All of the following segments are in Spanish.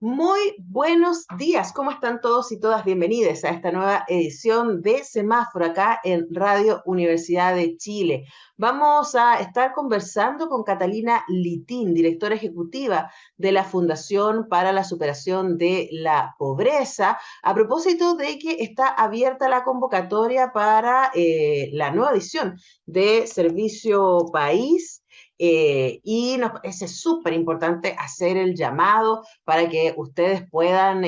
Muy buenos días, ¿cómo están todos y todas? Bienvenidos a esta nueva edición de Semáforo acá en Radio Universidad de Chile. Vamos a estar conversando con Catalina Litín, directora ejecutiva de la Fundación para la Superación de la Pobreza, a propósito de que está abierta la convocatoria para la nueva edición de Servicio País. Y nos parece súper importante hacer el llamado para que ustedes puedan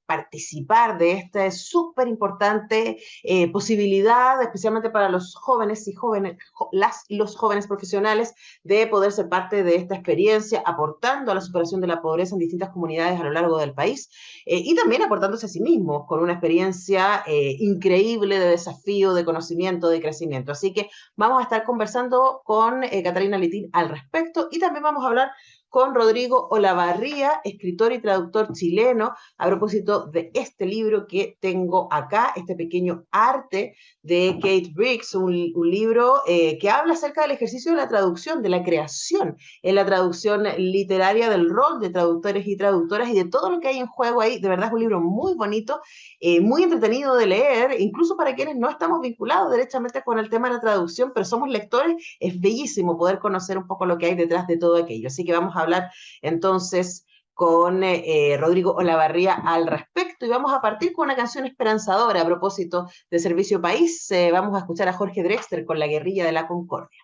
participar de esta súper importante posibilidad, especialmente para los jóvenes y jóvenes, los jóvenes profesionales, de poder ser parte de esta experiencia, aportando a la superación de la pobreza en distintas comunidades a lo largo del país y también aportándose a sí mismos con una experiencia increíble de desafío, de conocimiento, de crecimiento. Así que vamos a estar conversando con Catalina Litín al respecto y también vamos a hablar con Rodrigo Olavarría, escritor y traductor chileno, a propósito de este libro que tengo acá, este pequeño arte de Kate Briggs, un libro que habla acerca del ejercicio de la traducción, de la creación en la traducción literaria, del rol de traductores y traductoras y de todo lo que hay en juego ahí. De verdad es un libro muy bonito, muy entretenido de leer, incluso para quienes no estamos vinculados derechamente con el tema de la traducción, pero somos lectores, es bellísimo poder conocer un poco lo que hay detrás de todo aquello. Así que vamos a hablar entonces con Rodrigo Olavarría al respecto y vamos a partir con una canción esperanzadora a propósito de Servicio País. Vamos a escuchar a Jorge Drexler con La guerrilla de la Concordia.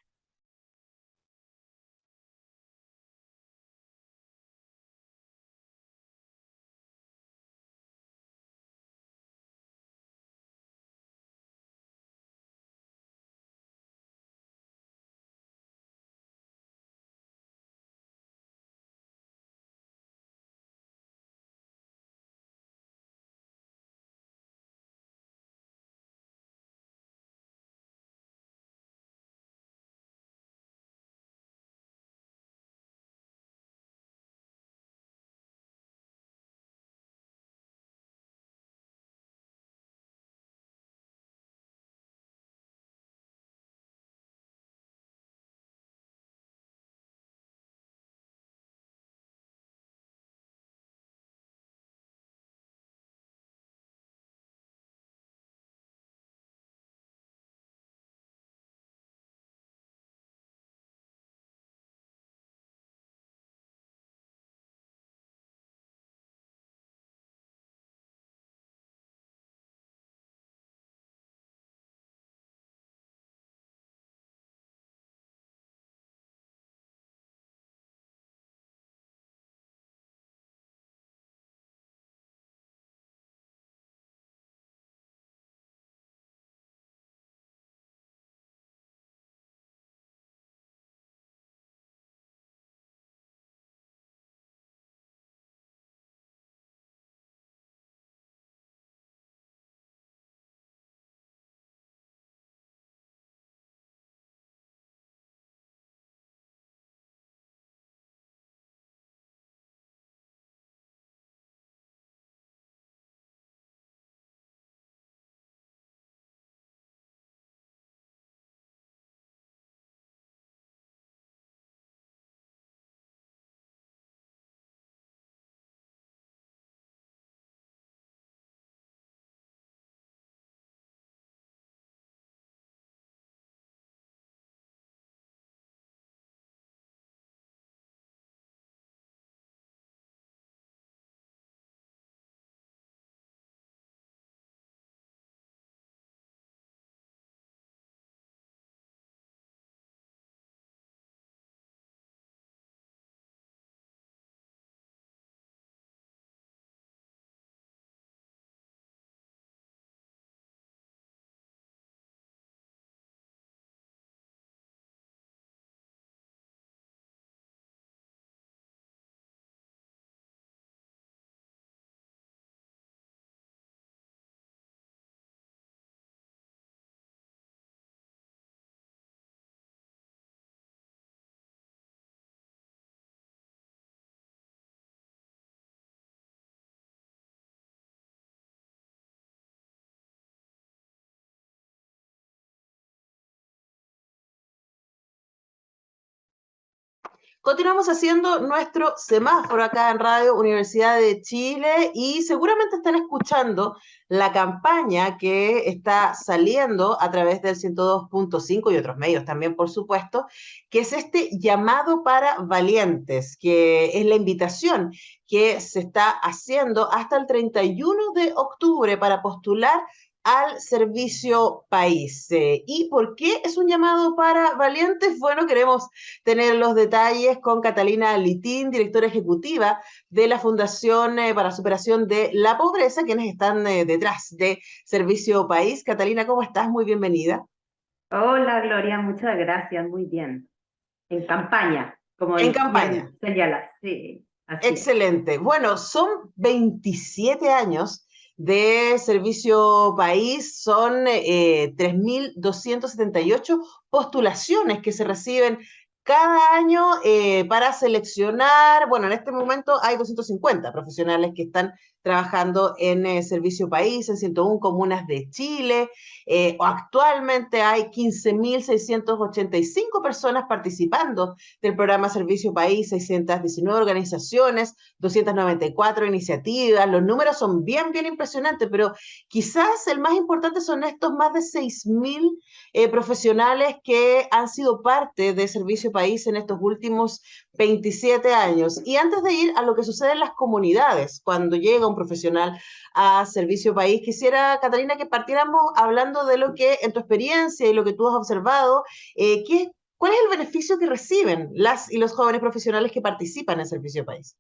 Continuamos haciendo nuestro semáforo acá en Radio Universidad de Chile y seguramente están escuchando la campaña que está saliendo a través del 102.5 y otros medios también, por supuesto, que es este llamado para valientes, que es la invitación que se está haciendo hasta el 31 de octubre para postular al servicio país. ¿Y por qué es un llamado para valientes? Bueno, queremos tener los detalles con Catalina Litín, directora ejecutiva de la Fundación para la Superación de la Pobreza, quienes están detrás de Servicio País. Catalina, ¿cómo estás? Muy bienvenida. Hola Gloria, muchas gracias, muy bien. En campaña, como En bien campaña. señalas, sí, así es. Excelente. Bueno, son 27 años de Servicio País, son 3.278 postulaciones que se reciben cada año para seleccionar, bueno, en este momento hay 250 profesionales que están trabajando en Servicio País en 101 comunas de Chile. Actualmente hay 15.685 personas participando del programa Servicio País, 619 organizaciones, 294 iniciativas. Los números son bien, bien impresionantes, pero quizás el más importante son estos más de 6.000 profesionales que han sido parte de Servicio País en estos últimos 27 años. Y antes de ir a lo que sucede en las comunidades, cuando llega un profesional a Servicio País, quisiera, Catalina, que partiéramos hablando de lo que en tu experiencia y lo que tú has observado, ¿qué ¿cuál es el beneficio que reciben las y los jóvenes profesionales que participan en Servicio País?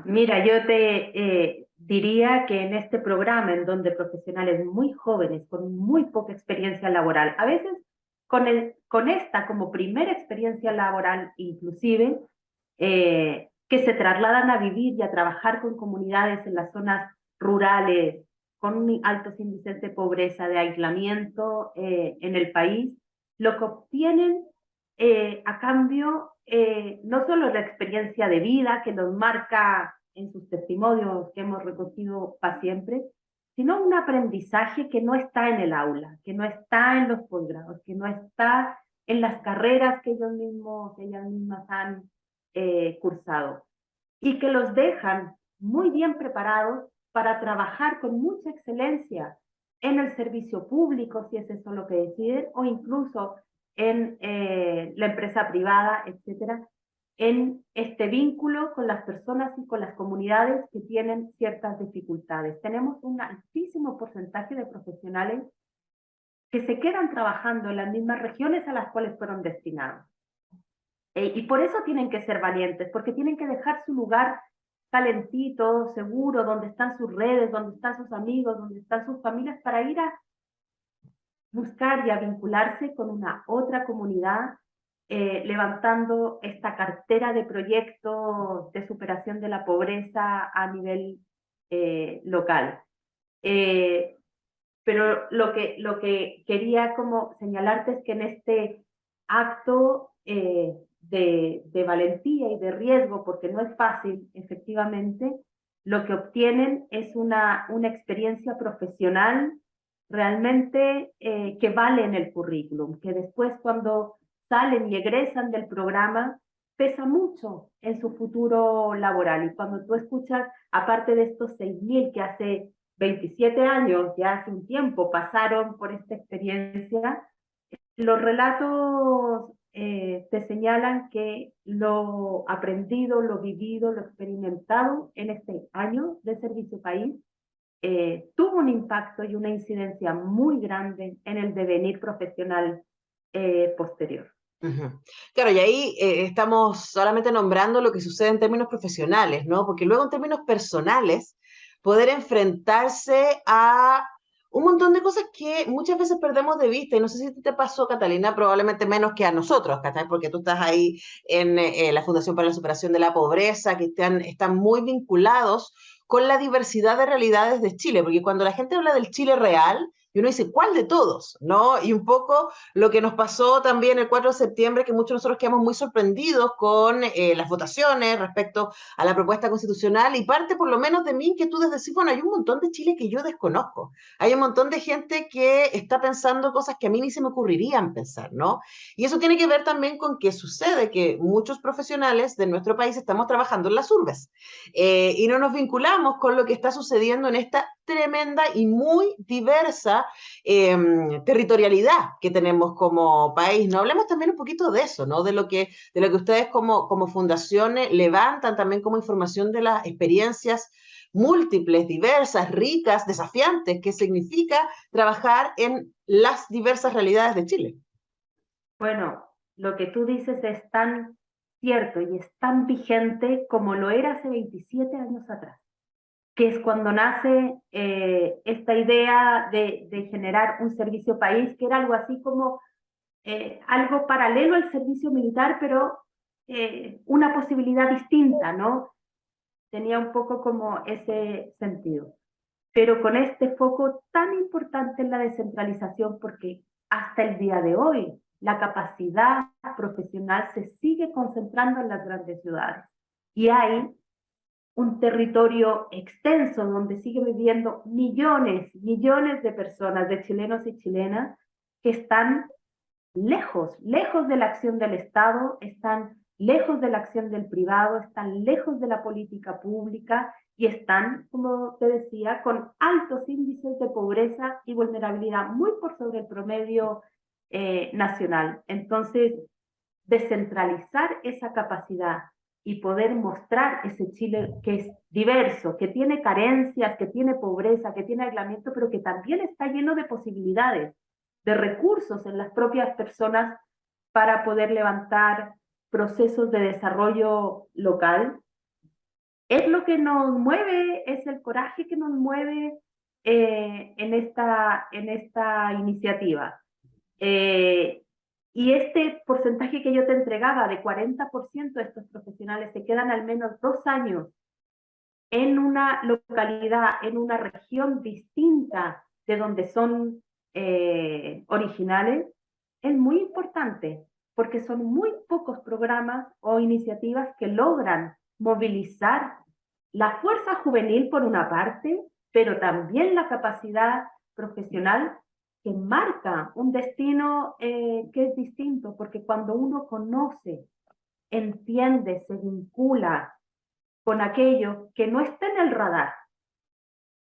Mira, yo te diría que en este programa, en donde profesionales muy jóvenes, con muy poca experiencia laboral, a veces con esta como primera experiencia laboral inclusive, que se trasladan a vivir y a trabajar con comunidades en las zonas rurales, con altos índices de pobreza, de aislamiento en el país, lo que obtienen a cambio no solo la experiencia de vida que los marca en sus testimonios que hemos recogido para siempre, sino un aprendizaje que no está en el aula, que no está en los posgrados, que no está en las carreras que ellas mismas han cursado y que los dejan muy bien preparados para trabajar con mucha excelencia en el servicio público, si es eso lo que deciden, o incluso en la empresa privada, etcétera, en este vínculo con las personas y con las comunidades que tienen ciertas dificultades. Tenemos un altísimo porcentaje de profesionales que se quedan trabajando en las mismas regiones a las cuales fueron destinados. Y por eso tienen que ser valientes, porque tienen que dejar su lugar calentito, seguro, donde están sus redes, donde están sus amigos, donde están sus familias, para ir a buscar y a vincularse con una otra comunidad, levantando esta cartera de proyectos de superación de la pobreza a nivel local. Eh, pero lo que quería como señalarte es que en este acto de valentía y de riesgo, porque no es fácil, efectivamente, lo que obtienen es una experiencia profesional realmente que vale en el currículum, que después cuando salen y egresan del programa, pesa mucho en su futuro laboral. Y cuando tú escuchas, aparte de estos 6.000 que hace 27 años, ya hace un tiempo, pasaron por esta experiencia, los relatos te señalan que lo aprendido, lo vivido, lo experimentado en este año de servicio país tuvo un impacto y una incidencia muy grande en el devenir profesional posterior. Ujú. Claro, y ahí estamos solamente nombrando lo que sucede en términos profesionales, ¿no? Porque luego en términos personales, poder enfrentarse a un montón de cosas que muchas veces perdemos de vista, y no sé si te pasó, Catalina, probablemente menos que a nosotros, ¿cachai? Porque tú estás ahí en la Fundación para la Superación de la Pobreza, que están muy vinculados con la diversidad de realidades de Chile, porque cuando la gente habla del Chile real, y uno dice, ¿cuál de todos? ¿No? Y un poco lo que nos pasó también el 4 de septiembre, que muchos de nosotros quedamos muy sorprendidos con las votaciones respecto a la propuesta constitucional, y parte por lo menos de mi inquietud es decir, bueno, hay un montón de Chile que yo desconozco, hay un montón de gente que está pensando cosas que a mí ni se me ocurrirían pensar, ¿no? Y eso tiene que ver también con que sucede que muchos profesionales de nuestro país estamos trabajando en las urbes y no nos vinculamos con lo que está sucediendo en esta tremenda y muy diversa territorialidad que tenemos como país. No hablemos también un poquito de eso, ¿no? De lo que ustedes como fundaciones levantan también como información de las experiencias múltiples, diversas, ricas, desafiantes, que significa trabajar en las diversas realidades de Chile. Bueno, lo que tú dices es tan cierto y es tan vigente como lo era hace 27 años atrás, que es cuando nace esta idea de generar un servicio país, que era algo así como algo paralelo al servicio militar, pero una posibilidad distinta, ¿no? Tenía un poco como ese sentido. Pero con este foco tan importante en la descentralización, porque hasta el día de hoy la capacidad profesional se sigue concentrando en las grandes ciudades. Y hay un territorio extenso donde siguen viviendo millones, millones de personas, de chilenos y chilenas, que están lejos, lejos de la acción del Estado, están lejos de la acción del privado, están lejos de la política pública y están, como te decía, con altos índices de pobreza y vulnerabilidad, muy por sobre el promedio nacional. Entonces, descentralizar esa capacidad y poder mostrar ese Chile que es diverso, que tiene carencias, que tiene pobreza, que tiene aislamiento, pero que también está lleno de posibilidades, de recursos en las propias personas para poder levantar procesos de desarrollo local. Es lo que nos mueve, es el coraje que nos mueve en esta iniciativa. Eh, y este porcentaje que yo te entregaba de 40% de estos profesionales se quedan al menos 2 años en una localidad, en una región distinta de donde son originales, es muy importante, porque son muy pocos programas o iniciativas que logran movilizar la fuerza juvenil por una parte, pero también la capacidad profesional que marca un destino que es distinto, porque cuando uno conoce, entiende, se vincula con aquello que no está en el radar,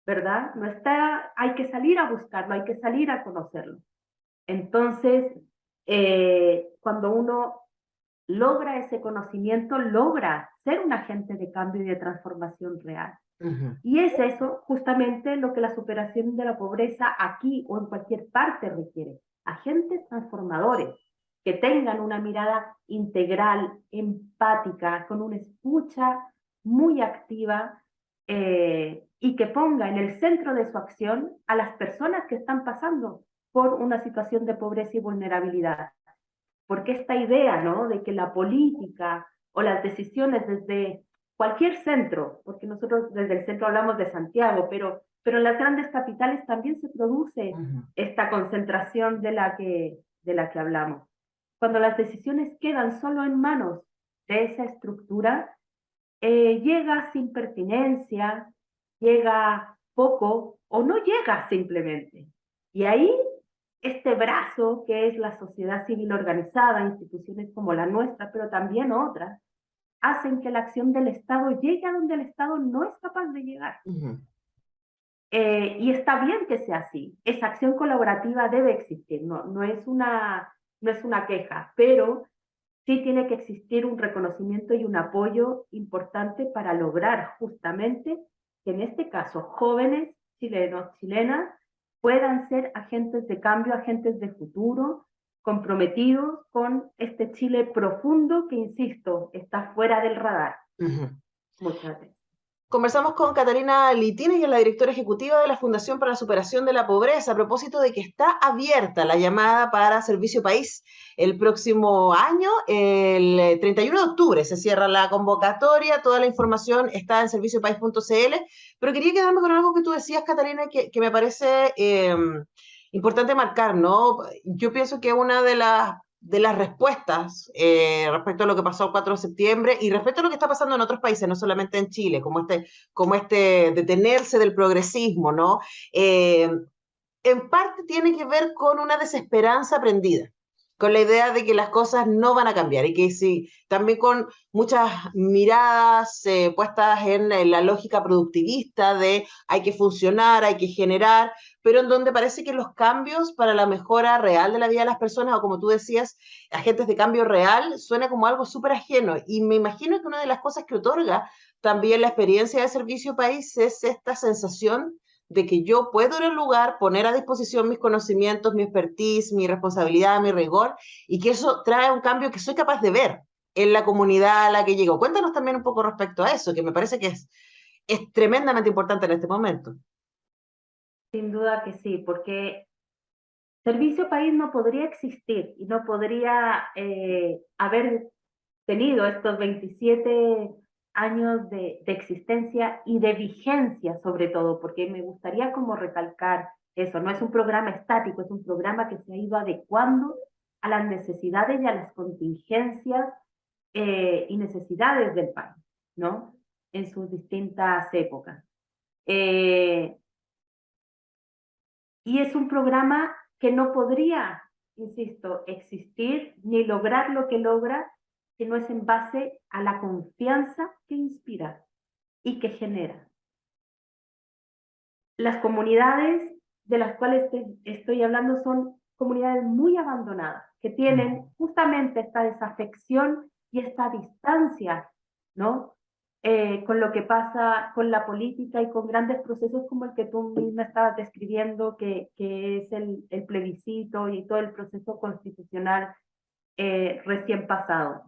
¿verdad? No está, hay que salir a buscarlo, hay que salir a conocerlo. Entonces, cuando uno logra ese conocimiento, logra ser un agente de cambio y de transformación real. Uh-huh. Y es eso justamente lo que la superación de la pobreza aquí o en cualquier parte requiere. Agentes transformadores que tengan una mirada integral, empática, con una escucha muy activa y que ponga en el centro de su acción a las personas que están pasando por una situación de pobreza y vulnerabilidad. Porque esta idea, ¿no?, de que la política o las decisiones desde cualquier centro, porque nosotros desde el centro hablamos de Santiago, pero en las grandes capitales también se produce esta concentración de la que hablamos. Cuando las decisiones quedan solo en manos de esa estructura, llega sin pertinencia, llega poco o no llega simplemente. Y ahí este brazo que es la sociedad civil organizada, instituciones como la nuestra, pero también otras, hacen que la acción del Estado llegue a donde el Estado no es capaz de llegar. Uh-huh. Y está bien que sea así. Esa acción colaborativa debe existir, no es una queja, pero sí tiene que existir un reconocimiento y un apoyo importante para lograr justamente que en este caso jóvenes chilenos, chilenas, puedan ser agentes de cambio, agentes de futuro, comprometidos con este Chile profundo que, insisto, está fuera del radar. Uh-huh. Muchas veces. Conversamos con Catalina Litini, ella es la directora ejecutiva de la Fundación para la Superación de la Pobreza, a propósito de que está abierta la llamada para Servicio País el próximo año, el 31 de octubre se cierra la convocatoria, toda la información está en serviciopaís.cl, pero quería quedarme con algo que tú decías, Catalina, que me parece importante marcar, ¿no? Yo pienso que una de las respuestas respecto a lo que pasó el 4 de septiembre y respecto a lo que está pasando en otros países, no solamente en Chile, como este detenerse del progresismo, ¿no? Eh, en parte tiene que ver con una desesperanza aprendida, con la idea de que las cosas no van a cambiar y que sí, también con muchas miradas puestas en la lógica productivista de hay que funcionar, hay que generar, pero en donde parece que los cambios para la mejora real de la vida de las personas, o como tú decías, agentes de cambio real, suena como algo súper ajeno. Y me imagino que una de las cosas que otorga también la experiencia de Servicio País es esta sensación de que yo puedo ir al lugar, poner a disposición mis conocimientos, mi expertise, mi responsabilidad, mi rigor, y que eso trae un cambio que soy capaz de ver en la comunidad a la que llego. Cuéntanos también un poco respecto a eso, que me parece que es tremendamente importante en este momento. Sin duda que sí, porque Servicio País no podría existir y no podría haber tenido estos 27 años de existencia y de vigencia sobre todo, porque me gustaría como recalcar eso, no es un programa estático, es un programa que se ha ido adecuando a las necesidades y a las contingencias y necesidades del país, ¿no? En sus distintas épocas. Eh, y es un programa que no podría, insisto, existir ni lograr lo que logra si no es en base a la confianza que inspira y que genera. Las comunidades de las cuales estoy hablando son comunidades muy abandonadas, que tienen justamente esta desafección y esta distancia, ¿no? Con lo que pasa con la política y con grandes procesos como el que tú misma estabas describiendo, que es el plebiscito y todo el proceso constitucional recién pasado.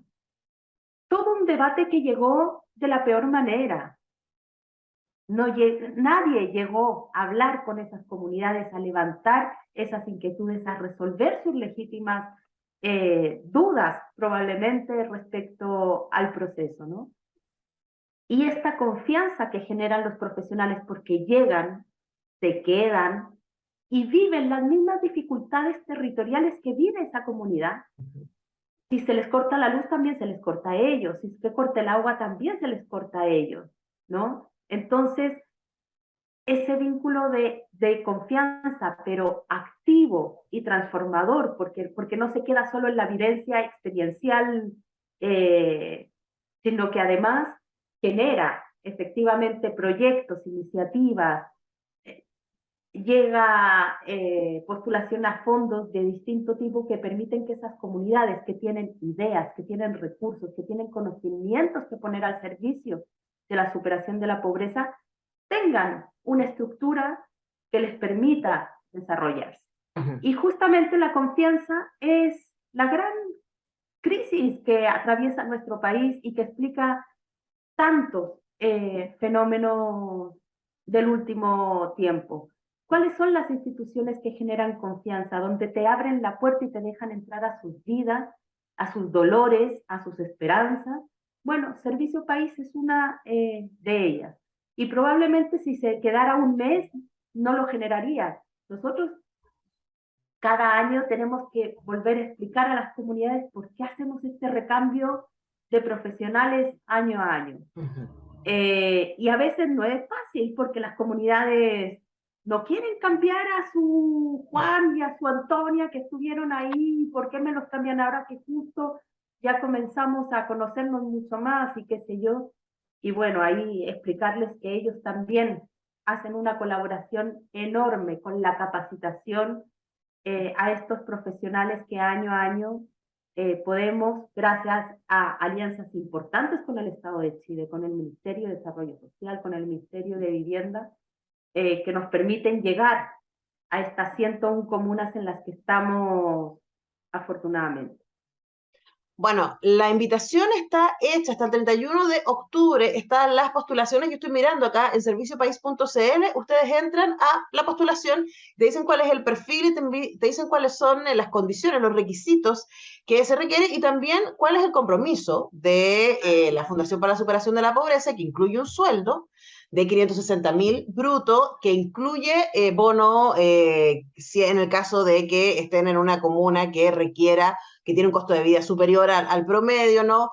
Todo un debate que llegó de la peor manera. No, nadie llegó a hablar con esas comunidades, a levantar esas inquietudes, a resolver sus legítimas dudas probablemente respecto al proceso, ¿no? Y esta confianza que generan los profesionales porque llegan, se quedan y viven las mismas dificultades territoriales que vive esa comunidad. Si se les corta la luz, también se les corta a ellos. Si se corta el agua, también se les corta a ellos, ¿no? Entonces, ese vínculo de confianza, pero activo y transformador, porque no se queda solo en la vivencia experiencial, eh, sino que además genera efectivamente proyectos, iniciativas, llega postulación a fondos de distinto tipo que permiten que esas comunidades que tienen ideas, que tienen recursos, que tienen conocimientos que poner al servicio de la superación de la pobreza, tengan una estructura que les permita desarrollarse. Y justamente la confianza es la gran crisis que atraviesa nuestro país y que explica tantos fenómenos del último tiempo. ¿Cuáles son las instituciones que generan confianza, donde te abren la puerta y te dejan entrar a sus vidas, a sus dolores, a sus esperanzas? Bueno, Servicio País es una de ellas. Y probablemente si se quedara un mes, no lo generaría. Nosotros cada año tenemos que volver a explicar a las comunidades por qué hacemos este recambio de profesionales año a año. Y a veces no es fácil porque las comunidades no quieren cambiar a su Juan y a su Antonia que estuvieron ahí. ¿Por qué me los cambian ahora que justo ya comenzamos a conocernos mucho más y qué sé yo? Y bueno, ahí explicarles que ellos también hacen una colaboración enorme con la capacitación a estos profesionales que año a año podemos, gracias a alianzas importantes con el Estado de Chile, con el Ministerio de Desarrollo Social, con el Ministerio de Vivienda, que nos permiten llegar a estas 101 comunas en las que estamos afortunadamente. Bueno, la invitación está hecha hasta el 31 de octubre. Están las postulaciones. Yo estoy mirando acá en serviciopaís.cl. Ustedes entran a la postulación, te dicen cuál es el perfil y te dicen cuáles son las condiciones, los requisitos que se requieren y también cuál es el compromiso de la Fundación para la Superación de la Pobreza, que incluye un sueldo, de 560.000 bruto, que incluye bono, si en el caso de que estén en una comuna que requiera, que tiene un costo de vida superior al promedio, ¿no?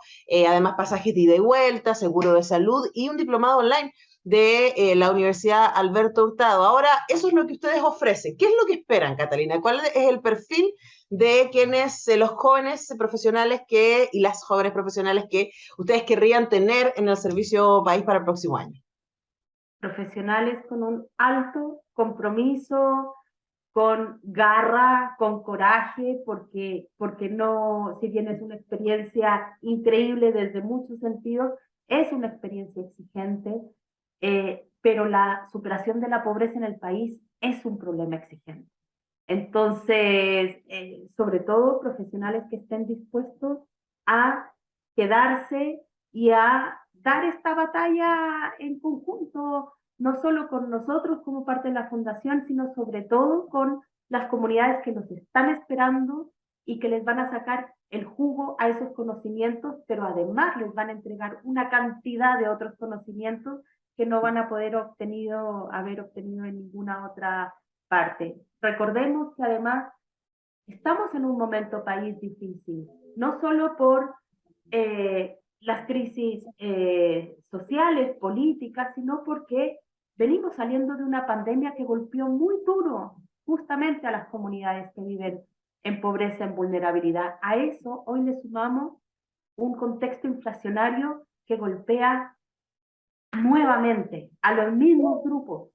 Además, pasajes de ida y vuelta, seguro de salud y un diplomado online de la Universidad Alberto Hurtado. Ahora, eso es lo que ustedes ofrecen. ¿Qué es lo que esperan, Catalina? ¿Cuál es el perfil de quienes, los jóvenes profesionales y las jóvenes profesionales que ustedes querrían tener en el servicio país para el próximo año? Profesionales con un alto compromiso, con garra, con coraje, porque no, si bien es una experiencia increíble desde muchos sentidos, es una experiencia exigente, pero la superación de la pobreza en el país es un problema exigente. Entonces, sobre todo profesionales que estén dispuestos a quedarse y a dar esta batalla en conjunto, no solo con nosotros como parte de la fundación, sino sobre todo con las comunidades que nos están esperando y que les van a sacar el jugo a esos conocimientos, pero además les van a entregar una cantidad de otros conocimientos que no van a poder haber obtenido en ninguna otra parte. Recordemos que además estamos en un momento país difícil, no solo por las crisis sociales, políticas, sino porque venimos saliendo de una pandemia que golpeó muy duro justamente a las comunidades que viven en pobreza, en vulnerabilidad. A eso hoy le sumamos un contexto inflacionario que golpea nuevamente a los mismos grupos,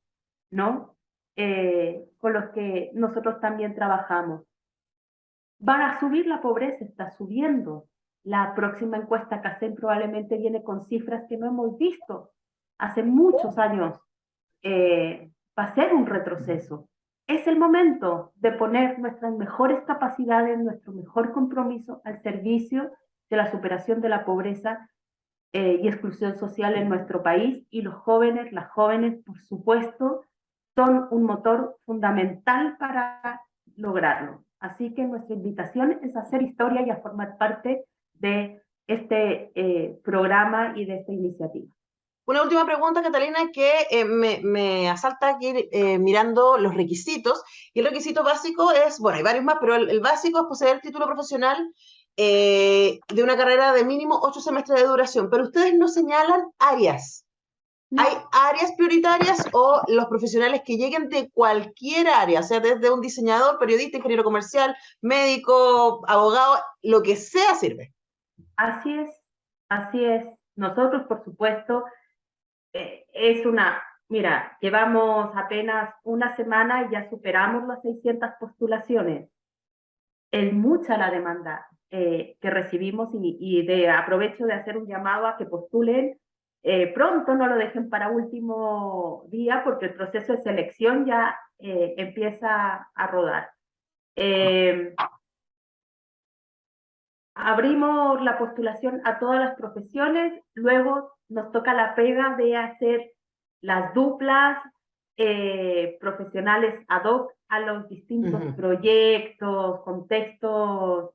¿no? Con los que nosotros también trabajamos. Van a subir la pobreza, está subiendo. La próxima encuesta CACEN probablemente viene con cifras que no hemos visto hace muchos años. Va a ser un retroceso. Es el momento de poner nuestras mejores capacidades, nuestro mejor compromiso al servicio de la superación de la pobreza y exclusión social en nuestro país, y los jóvenes, las jóvenes, por supuesto, son un motor fundamental para lograrlo. Así que nuestra invitación es a hacer historia y a formar parte de este programa y de esta iniciativa. Una última pregunta, Catalina, que me asalta aquí mirando los requisitos. Y el requisito básico es, bueno, hay varios más, pero el básico es poseer título profesional de una carrera de mínimo 8 semestres de duración. Pero ustedes no señalan áreas. ¿Hay No, áreas prioritarias o los profesionales que lleguen de cualquier área, o sea, desde un diseñador, periodista, ingeniero comercial, médico, abogado, lo que sea sirve? así es, así es. Nosotros, por supuesto, es una, mira, llevamos apenas una semana y ya superamos las 600 postulaciones. Es mucha la demanda que recibimos aprovecho de hacer un llamado a que postulen pronto, no lo dejen para último día porque el proceso de selección ya empieza a rodar. Eh, Abrimos la postulación a todas las profesiones, luego nos toca la pega de hacer las duplas profesionales ad hoc a los distintos Ujú. proyectos, contextos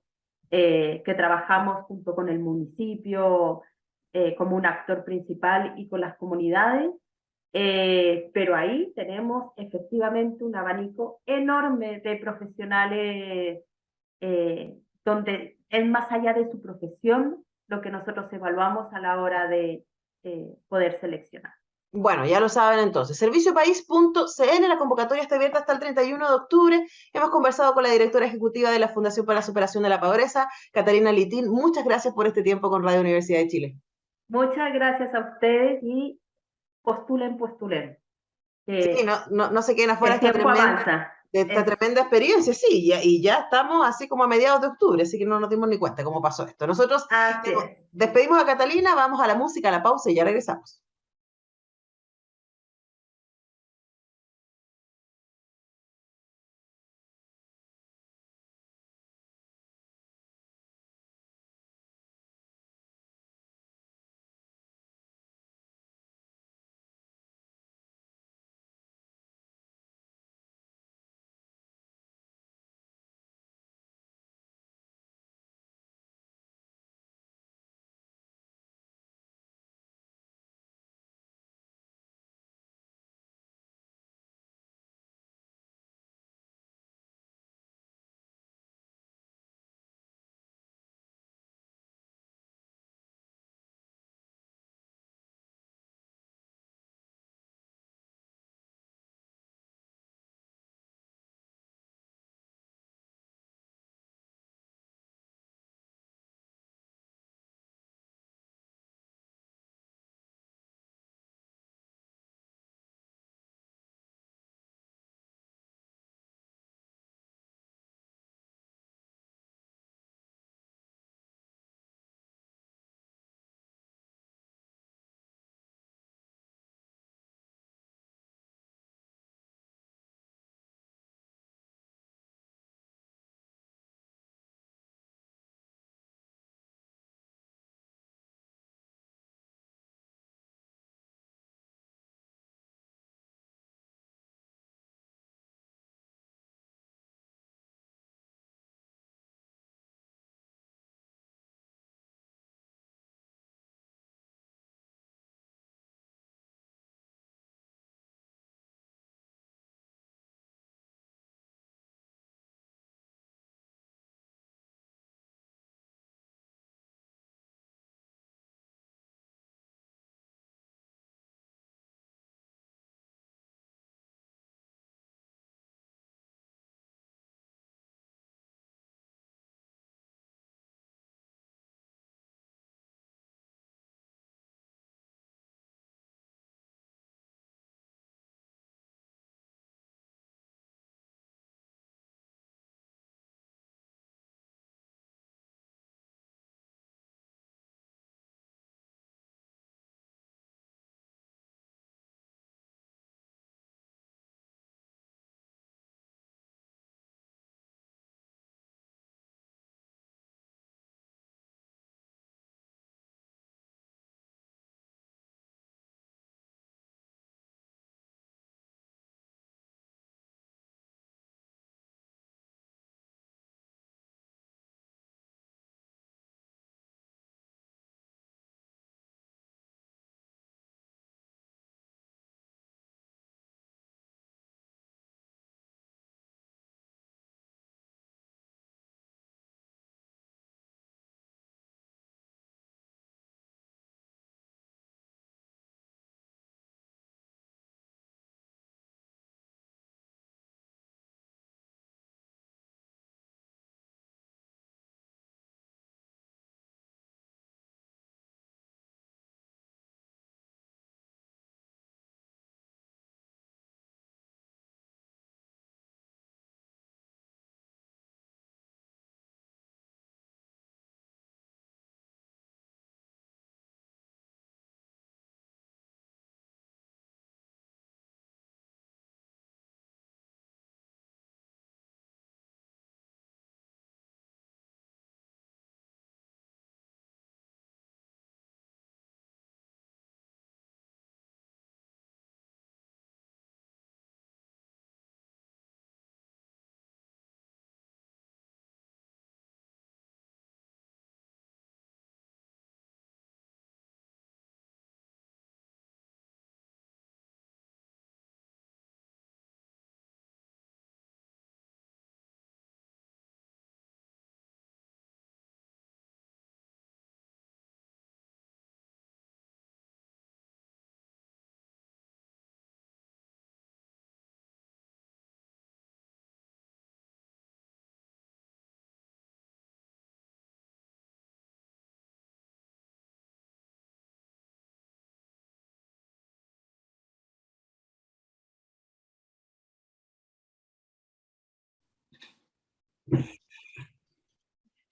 que trabajamos junto con el municipio como un actor principal y con las comunidades. Pero ahí tenemos efectivamente un abanico enorme de profesionales donde es más allá de su profesión lo que nosotros evaluamos a la hora de poder seleccionar. Bueno, ya lo saben entonces. Serviciopaís.cl, la convocatoria está abierta hasta el 31 de octubre. Hemos conversado con la directora ejecutiva de la Fundación para la Superación de la Pobreza, Catarina Litín. Muchas gracias por este tiempo con Radio Universidad de Chile. Muchas gracias a ustedes y postulen, postulen. Sí, Que no se queden afuera el tiempo avanza. de esta Es, tremenda experiencia, sí, y ya estamos así como a mediados de octubre, así que no nos dimos ni cuenta cómo pasó esto. Nosotros así es. despedimos a Catalina, vamos a la música, a la pausa y ya regresamos.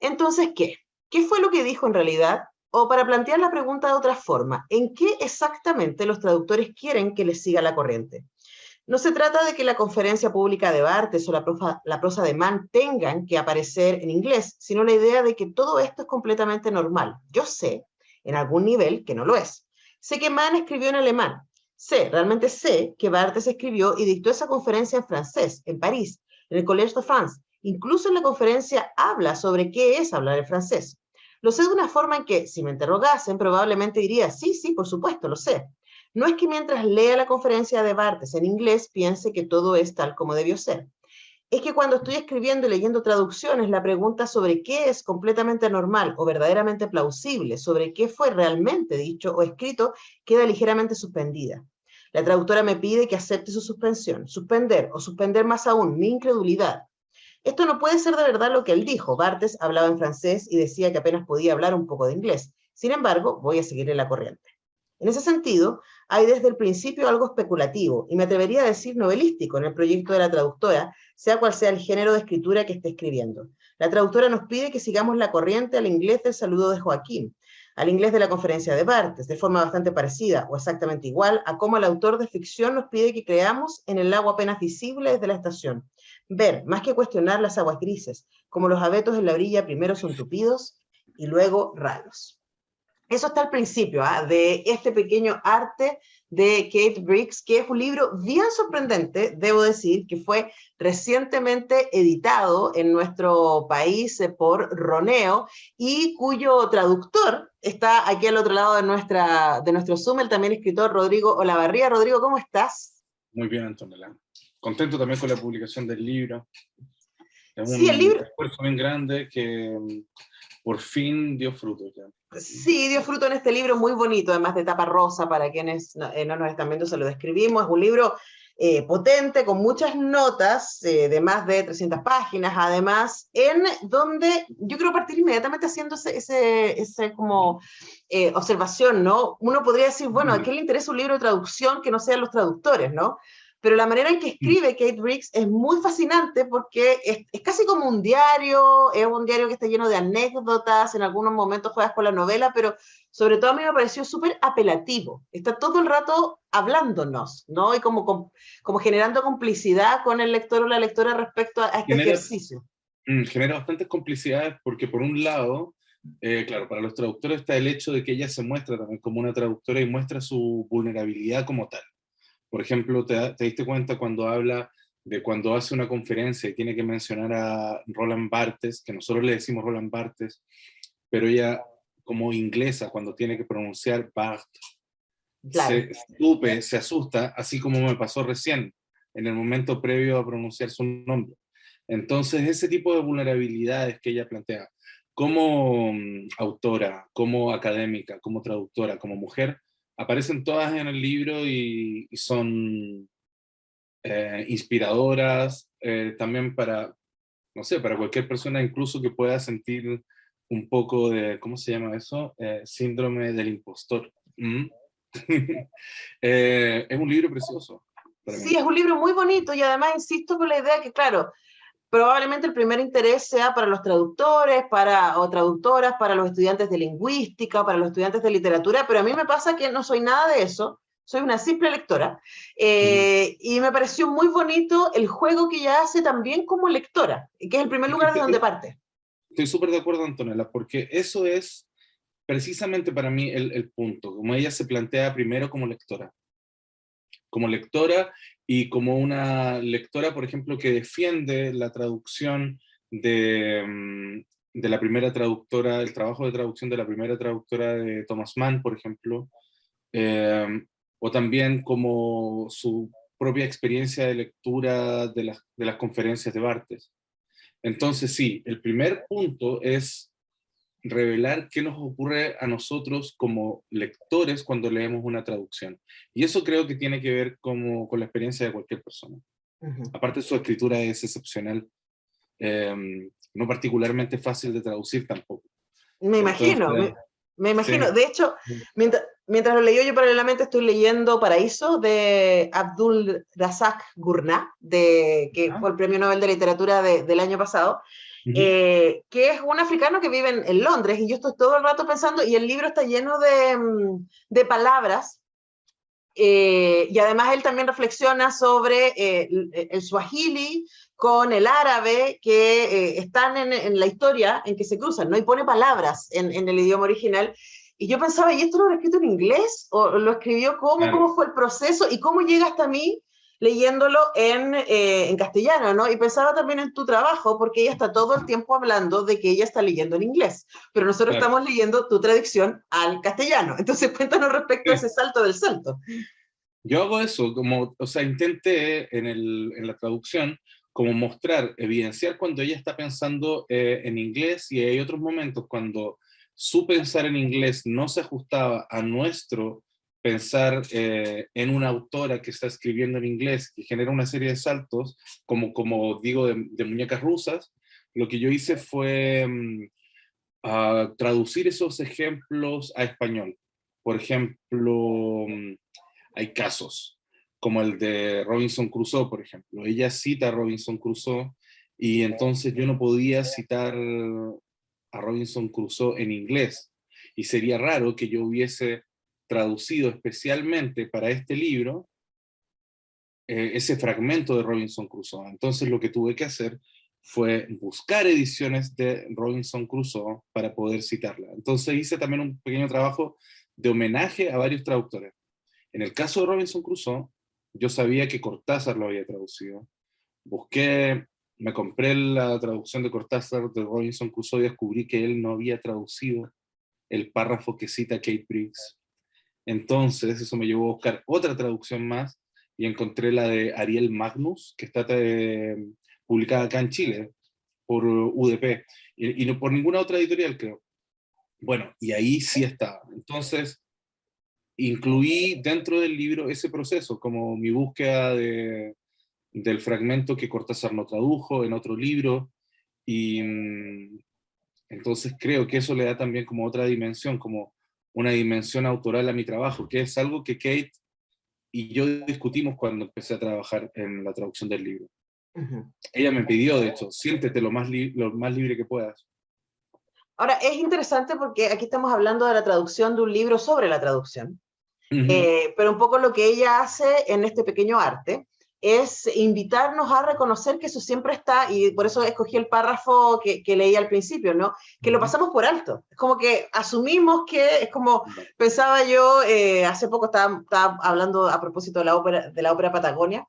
Entonces, ¿qué? ¿Qué fue lo que dijo en realidad? O para plantear la pregunta de otra forma, ¿en qué exactamente los traductores quieren que les siga la corriente? No se trata de que la conferencia pública de Barthes o la prosa de Mann tengan que aparecer en inglés, sino la idea de que todo esto es completamente normal. Yo sé, en algún nivel, que no lo es. Sé que Mann escribió en alemán. Realmente sé que Barthes escribió y dictó esa conferencia en francés, en París, en el Collège de France. Incluso en la conferencia habla sobre qué es hablar el francés. Lo sé de una forma en que, si me interrogasen, probablemente diría, sí, sí, por supuesto, lo sé. No es que mientras lea la conferencia de Barthes en inglés piense que todo es tal como debió ser. Es que cuando estoy escribiendo y leyendo traducciones, la pregunta sobre qué es completamente normal o verdaderamente plausible, sobre qué fue realmente dicho o escrito, queda ligeramente suspendida. La traductora me pide que acepte su suspensión, suspender o suspender más aún mi incredulidad. Esto no puede ser de verdad lo que él dijo. Barthes hablaba en francés y decía que apenas podía hablar un poco de inglés. Sin embargo, voy a seguirle la corriente. En ese sentido, hay desde el principio algo especulativo, y me atrevería a decir novelístico, en el proyecto de la traductora, sea cual sea el género de escritura que esté escribiendo. La traductora nos pide que sigamos la corriente al inglés del saludo de Joaquín, al inglés de la conferencia de Barthes, de forma bastante parecida o exactamente igual a cómo el autor de ficción nos pide que creamos en el lago apenas visible desde la estación. Ver, más que cuestionar las aguas grises, como los abetos en la orilla primero son tupidos y luego raros. Eso está al principio, de este pequeño arte de Kate Briggs, que es un libro bien sorprendente, debo decir, que fue recientemente editado en nuestro país por Roneo y cuyo traductor está aquí al otro lado de nuestro Zoom, el también escritor Rodrigo Olavarría. Rodrigo, ¿cómo estás? Muy bien, Antonella. Contento también con la publicación del libro. Es Sí, el un libro, esfuerzo bien grande que por fin dio fruto ya. sí, dio fruto en este libro muy bonito, además de tapa rosa, para quienes no nos están viendo, se lo describimos. Es un libro potente, con muchas notas de más de 300 páginas, además, en donde yo quiero partir inmediatamente haciendo ese como observación, ¿no? Uno podría decir, bueno, ¿a qué le interesa un libro de traducción que no sean los traductores, ¿no? Pero la manera en que escribe Kate Briggs es muy fascinante porque es casi como un diario, es un diario que está lleno de anécdotas, en algunos momentos juegas con la novela, pero sobre todo a mí me pareció súper apelativo. Está todo el rato hablándonos, ¿no? Y como generando complicidad con el lector o la lectora respecto a este Genera, ejercicio. genera bastantes complicidades porque por un lado, claro, para los traductores está el hecho de que ella se muestra también como una traductora y muestra su vulnerabilidad como tal. Por ejemplo, te diste cuenta cuando habla de cuando hace una conferencia y tiene que mencionar a Roland Barthes, que nosotros le decimos Roland Barthes, pero ella como inglesa, cuando tiene que pronunciar Barthes, Claro. se estupe, se asusta, así como me pasó recién, en el momento previo a pronunciar su nombre. Entonces, ese tipo de vulnerabilidades que ella plantea, como autora, como académica, como traductora, como mujer, aparecen todas en el libro y son inspiradoras, también para, no sé, para cualquier persona incluso que pueda sentir un poco de, ¿cómo se llama eso? Síndrome del impostor. ¿Mm? Es un libro precioso para Sí, mí. es un libro muy bonito y además insisto con la idea que, claro, probablemente el primer interés sea para los traductores, o traductoras, para los estudiantes de lingüística, para los estudiantes de literatura, pero a mí me pasa que no soy nada de eso, soy una simple lectora, y me pareció muy bonito el juego que ella hace también como lectora, que es el primer lugar de donde parte. Estoy súper de acuerdo, Antonella, porque eso es precisamente para mí el punto, como ella se plantea primero como lectora y como una lectora, por ejemplo, que defiende la traducción de la primera traductora, el trabajo de traducción de la primera traductora de Thomas Mann, por ejemplo, eh, o también como su propia experiencia de lectura de las conferencias de Barthes. Entonces, sí, el primer punto es revelar qué nos ocurre a nosotros como lectores cuando leemos una traducción. Y eso creo que tiene que ver con la experiencia de cualquier persona. Uh -huh. Aparte, su escritura es excepcional, no particularmente fácil de traducir tampoco. Me imagino, Entonces, me imagino. sí. De hecho, mientras lo leí yo paralelamente estoy leyendo Paraíso de Abdul Razak Gurnah, que ¿Ah? fue el Premio Nobel de Literatura del año pasado, Ujú. que es un africano que vive en Londres, y yo estoy todo el rato pensando, y el libro está lleno de palabras, y además él también reflexiona sobre el suajili con el árabe, que están en la historia en que se cruzan, ¿no? Y pone palabras en el idioma original. Y yo pensaba, ¿y esto lo habrá escrito en inglés? ¿O lo escribió cómo? Claro, ¿Cómo fue el proceso? ¿Y cómo llega hasta mí leyéndolo en castellano, ¿no? Y pensaba también en tu trabajo, porque ella está todo el tiempo hablando de que ella está leyendo en inglés, pero nosotros claro. estamos leyendo tu traducción al castellano. Entonces, cuéntanos respecto a Sí. ese salto del salto. Yo hago eso, como, o sea, intenté en la traducción como mostrar, evidenciar cuando ella está pensando en inglés, y hay otros momentos cuando su pensar en inglés no se ajustaba a nuestro pensar en una autora que está escribiendo en inglés, que genera una serie de saltos, como digo, de muñecas rusas. Lo que yo hice fue a traducir esos ejemplos a español. Por ejemplo, hay casos como el de Robinson Crusoe, por ejemplo. Ella cita a Robinson Crusoe, y entonces yo no podía citar a Robinson Crusoe en inglés. Y sería raro que yo hubiese traducido especialmente para este libro ese fragmento de Robinson Crusoe. Entonces lo que tuve que hacer fue buscar ediciones de Robinson Crusoe para poder citarla. Entonces hice también un pequeño trabajo de homenaje a varios traductores. En el caso de Robinson Crusoe, yo sabía que Cortázar lo había traducido. Busqué, me compré la traducción de Cortázar de Robinson Crusoe y descubrí que él no había traducido el párrafo que cita Kate Briggs. Entonces, eso me llevó a buscar otra traducción más, y encontré la de Ariel Magnus, que está publicada acá en Chile por UDP, y no por ninguna otra editorial, creo. Bueno, y ahí sí estaba. Entonces, incluí dentro del libro ese proceso, como mi búsqueda del fragmento que Cortázar no tradujo en otro libro, y entonces creo que eso le da también como otra dimensión, como una dimensión autoral a mi trabajo, que es algo que Kate y yo discutimos cuando empecé a trabajar en la traducción del libro. Ujú. Ella me pidió, de hecho, siéntete lo más libre que puedas. Ahora, es interesante porque aquí estamos hablando de la traducción de un libro sobre la traducción, Ujú. pero un poco lo que ella hace en este pequeño arte es invitarnos a reconocer que eso siempre está, y por eso escogí el párrafo que leí al principio, ¿no? Que lo Ujú. pasamos por alto. Es como que asumimos que, es como Vale. pensaba yo, hace poco estaba hablando a propósito de la ópera Patagonia,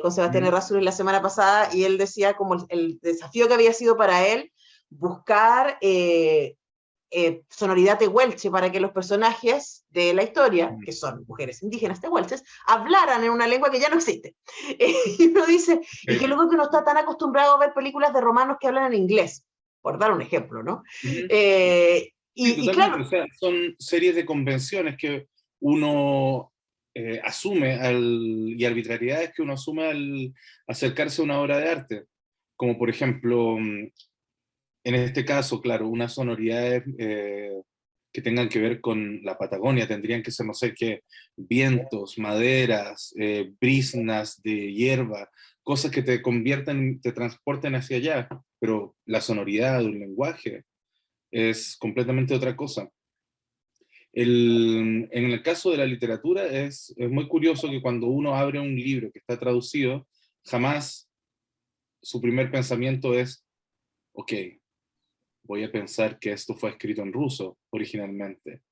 con Sebastián Ujú. Errázuriz la semana pasada, y él decía como el desafío que había sido para él buscar sonoridad tehuelche para que los personajes de la historia, que son mujeres indígenas tehuelches, hablaran en una lengua que ya no existe. Y uno dice, y que Sí. luego que uno está tan acostumbrado a ver películas de romanos que hablan en inglés, por dar un ejemplo, ¿no? Ujú. Sí, Y totalmente. O claro, sea, son series de convenciones que uno asume y arbitrariedades que uno asume al acercarse a una obra de arte. Como por ejemplo, en este caso, claro, unas sonoridades que tengan que ver con la Patagonia tendrían que ser, no sé qué, vientos, maderas, brisnas de hierba, cosas que te conviertan, te transporten hacia allá, pero la sonoridad de un lenguaje es completamente otra cosa. En el caso de la literatura es muy curioso que cuando uno abre un libro que está traducido, jamás su primer pensamiento es, ok, voy a pensar que esto fue escrito en ruso originalmente.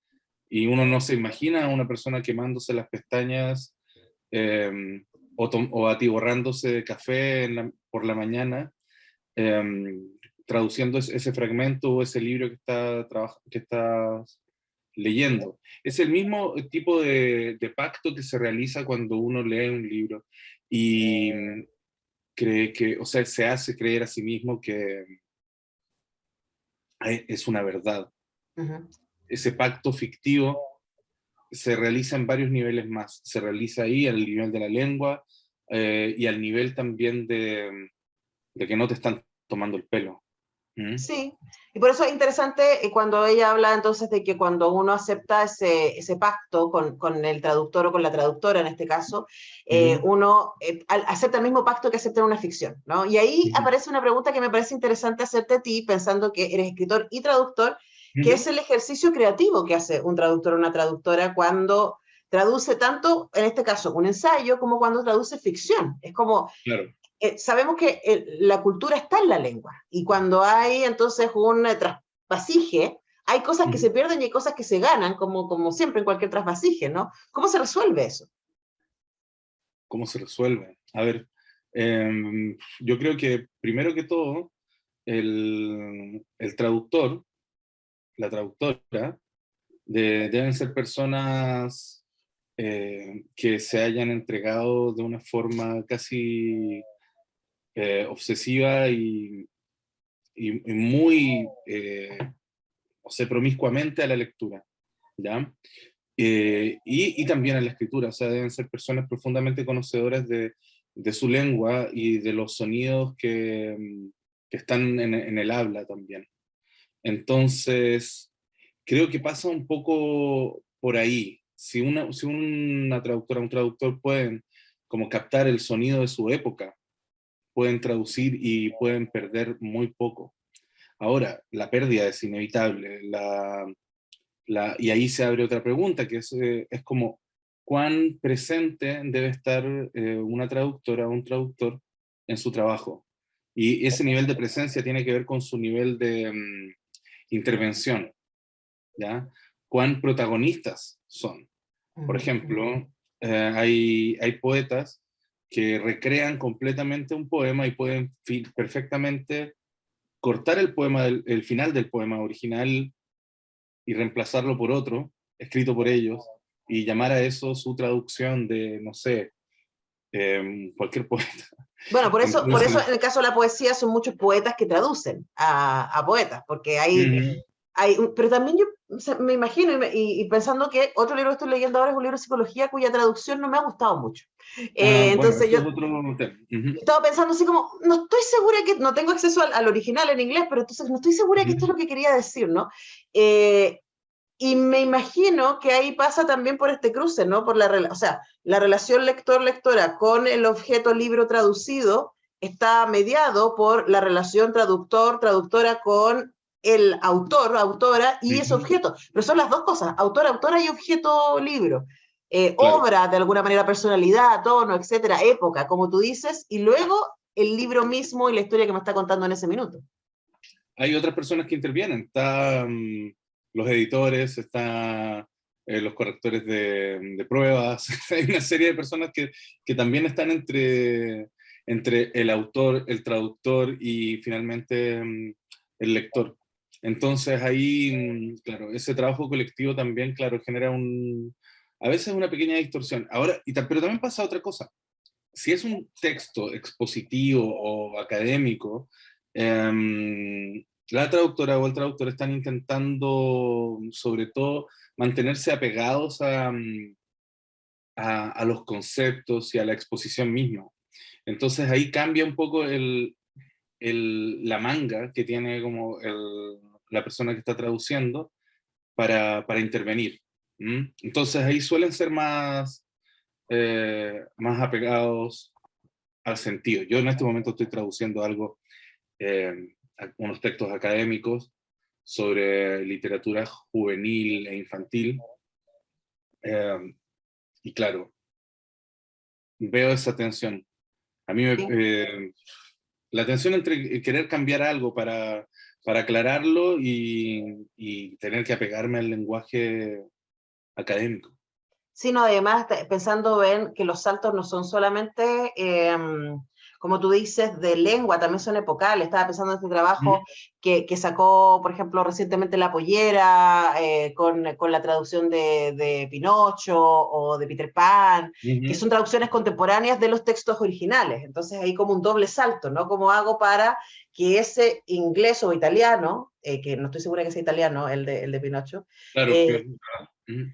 Y uno no se imagina a una persona quemándose las pestañas eh, o atiborrándose de café por la mañana, eh, traduciendo ese fragmento o ese libro que está leyendo. Es el mismo tipo de pacto que se realiza cuando uno lee un libro y cree que, o sea, se hace creer a sí mismo que es una verdad. uh-huh. Ese pacto fictivo se realiza en varios niveles más. Se realiza ahí al nivel de la lengua y al nivel también de que no te están tomando el pelo. Sí, y por eso es interesante cuando ella habla entonces de que cuando uno acepta ese pacto con el traductor o con la traductora en este caso, uno acepta el mismo pacto que acepta en una ficción, ¿no? Y ahí aparece una pregunta que me parece interesante hacerte a ti, pensando que eres escritor y traductor, que es el ejercicio creativo que hace un traductor o una traductora cuando traduce tanto, en este caso, un ensayo, como cuando traduce ficción. Es como Claro. sabemos que la cultura está en la lengua y cuando hay entonces un trasvasije, hay cosas que se pierden y hay cosas que se ganan, como siempre en cualquier trasvasije, ¿no? ¿Cómo se resuelve eso? ¿Cómo se resuelve? A ver, yo creo que primero que todo, el traductor, la traductora, deben ser personas que se hayan entregado de una forma casi obsesiva y muy, o sea, promiscuamente a la lectura, ¿ya? Y también a la escritura, o sea, deben ser personas profundamente conocedoras de su lengua y de los sonidos que están en el habla también. Entonces, creo que pasa un poco por ahí. Si una traductora, un traductor pueden como captar el sonido de su época, pueden traducir y pueden perder muy poco. Ahora, la pérdida es inevitable. Y ahí se abre otra pregunta, que es como, ¿cuán presente debe estar una traductora o un traductor en su trabajo? Y ese nivel de presencia tiene que ver con su nivel de intervención, ¿ya? ¿Cuán protagonistas son? Por ejemplo, hay poetas que recrean completamente un poema y pueden perfectamente cortar el poema, el final del poema original y reemplazarlo por otro, escrito por ellos, y llamar a eso su traducción de, no sé, cualquier poeta. Bueno, por eso Entonces, en el caso de la poesía son muchos poetas que traducen a poetas, porque mm, pero también yo o sea, me imagino y pensando que otro libro que estoy leyendo ahora es un libro de psicología cuya traducción no me ha gustado mucho. bueno, Entonces eso yo es otro tema. estaba pensando así como, no estoy segura que, no tengo acceso al original en inglés, pero entonces no estoy segura que esto es lo que quería decir, ¿no? Eh, y me imagino que ahí pasa también por este cruce, ¿no? Por o sea, la relación lector-lectora con el objeto libro traducido está mediado por la relación traductor-traductora con el autor, autora y ese objeto. Pero son las dos cosas, autor, autora y objeto libro. Claro, Obra, de alguna manera, personalidad, tono, etcétera, época, como tú dices, y luego el libro mismo y la historia que me está contando en ese minuto. hay otras personas que intervienen. Están los editores, están los correctores de pruebas. Hay una serie de personas que también están entre el autor, el traductor y finalmente el lector. Entonces ahí, claro, ese trabajo colectivo también, claro, genera a veces una pequeña distorsión. Ahora, pero también pasa otra cosa. Si es un texto expositivo o académico, la traductora o el traductor están intentando, sobre todo, mantenerse apegados a los conceptos y a la exposición misma. Entonces ahí cambia un poco la manga que tiene como la persona que está traduciendo para intervenir. Entonces ahí suelen ser más apegados al sentido. Yo en este momento estoy traduciendo algo, unos textos académicos sobre literatura juvenil e infantil, eh, y claro, veo esa tensión. A mí ¿Sí? la tensión entre querer cambiar algo para aclararlo y tener que apegarme al lenguaje académico. Sino además pensando en que los saltos no son solamente, como tú dices, de lengua, también son epocales. Estaba pensando en este trabajo que sacó, por ejemplo, recientemente La Pollera, con la traducción de Pinocho o de Peter Pan, que Ujú. son traducciones contemporáneas de los textos originales. Entonces hay como un doble salto, ¿no? ¿Cómo hago para que ese inglés o italiano, que no estoy segura que sea italiano, el de Pinocho, Claro, eh, ujú.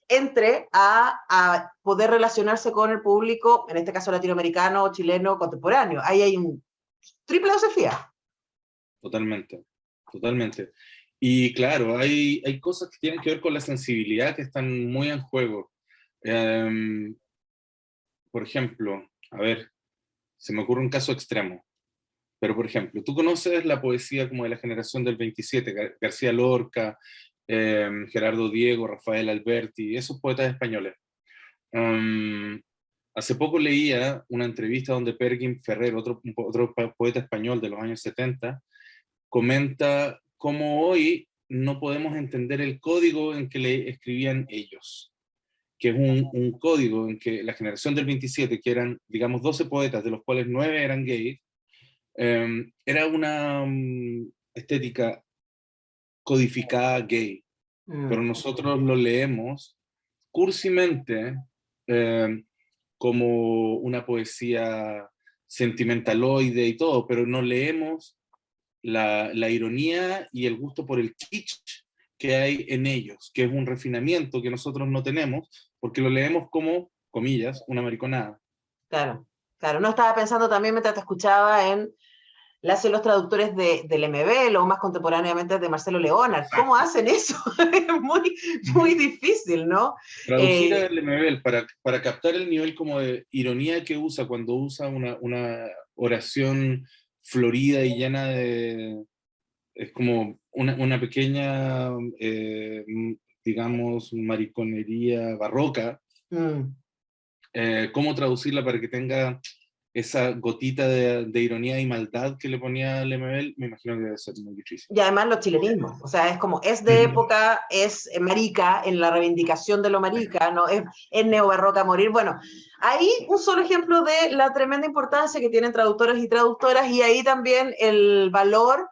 entre a poder relacionarse con el público, en este caso latinoamericano, chileno, contemporáneo? Ahí hay un triple desafío. totalmente, totalmente. Y claro, hay cosas que tienen que ver con la sensibilidad que están muy en juego. Em, por ejemplo, a ver, se me ocurre un caso extremo, pero por ejemplo, tú conoces la poesía como de la generación del 27, García Lorca, Gerardo Diego, Rafael Alberti, esos poetas españoles. Em, Hace poco leía una entrevista donde Perkin Ferrer, otro poeta español de los años 70, comenta cómo hoy no podemos entender el código en que le escribían ellos, que es un código en que la generación del 27, que eran, digamos, 12 poetas, de los cuales 9 eran gays, era una estética codificada gay, pero Mm, nosotros lo leemos cursimente, eh, como una poesía sentimentaloide y todo, pero no leemos la ironía y el gusto por el kitsch que hay en ellos, que es un refinamiento que nosotros no tenemos, porque lo leemos como, comillas, una mariconada. claro, claro. No estaba pensando también mientras te escuchaba en las y los traductores del MB, o más contemporáneamente de Marcelo Leonard. ¿Cómo Exacto. hacen eso? Es muy, muy Ujú. difícil, ¿no? Traducir a Eh, Lemebel para captar el nivel como de ironía que usa cuando usa una oración florida y llena de... Es como una pequeña, digamos, mariconería barroca. mm. ¿Cómo traducirla para que tenga esa gotita de ironía y maldad que le ponía Lemebel? Me imagino que debe ser muy difícil. Y además los chilenismos, o sea, es como, es de Ujú. época, es marica, en la reivindicación de lo marica, ¿no? Es neobarroca a morir. Bueno, ahí un solo ejemplo de la tremenda importancia que tienen traductores y traductoras, y ahí también el valor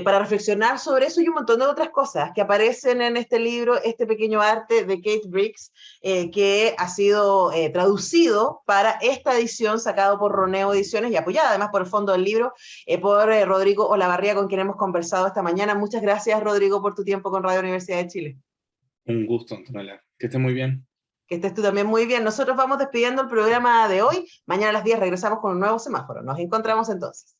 para reflexionar sobre eso y un montón de otras cosas que aparecen en este libro, este pequeño arte de Kate Briggs, que ha sido traducido para esta edición, sacado por Roneo Ediciones y apoyada además por el fondo del libro, por Rodrigo Olavarría, con quien hemos conversado esta mañana. Muchas gracias, Rodrigo, por tu tiempo con Radio Universidad de Chile. Un gusto, Antonella. Que esté muy bien. Que estés tú también muy bien. Nosotros vamos despidiendo el programa de hoy. Mañana a las 10 regresamos con un nuevo semáforo. Nos encontramos entonces.